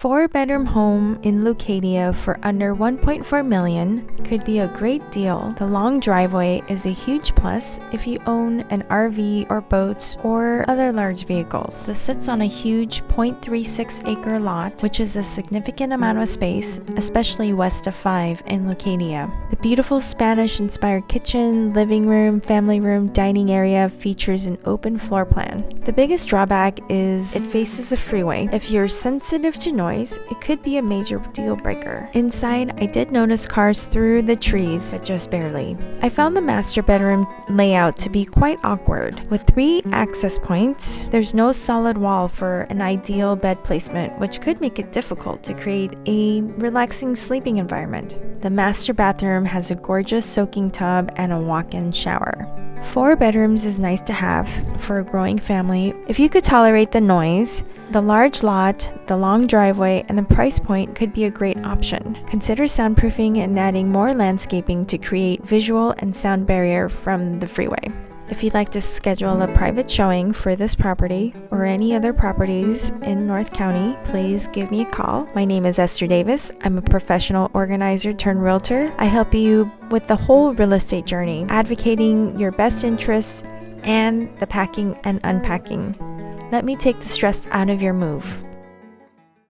4-bedroom home in Leucadia for under $1.4 million could be a great deal. The long driveway is a huge plus if you own an RV or boats or other large vehicles. This sits on a huge 0.36 acre lot, which is a significant amount of space, especially west of 5 in Leucadia. The beautiful Spanish-inspired kitchen, living room, family room, dining area features an open floor plan. The biggest drawback is it faces a freeway. If you're sensitive to noise, it could be a major deal breaker. Inside, I did notice cars through the trees, but just barely. I found the master bedroom layout to be quite awkward. With 3 access points, there's no solid wall for an ideal bed placement, which could make it difficult to create a relaxing sleeping environment. The master bathroom has a gorgeous soaking tub and a walk-in shower. 4 bedrooms is nice to have for a growing family. If you could tolerate the noise, the large lot, the long driveway, and the price point could be a great option. Consider soundproofing and adding more landscaping to create visual and sound barrier from the freeway. If you'd like to schedule a private showing for this property or any other properties in North County, please give me a call. My name is Esther Davis. I'm a professional organizer turned realtor. I help you with the whole real estate journey, advocating your best interests and the packing and unpacking. Let me take the stress out of your move.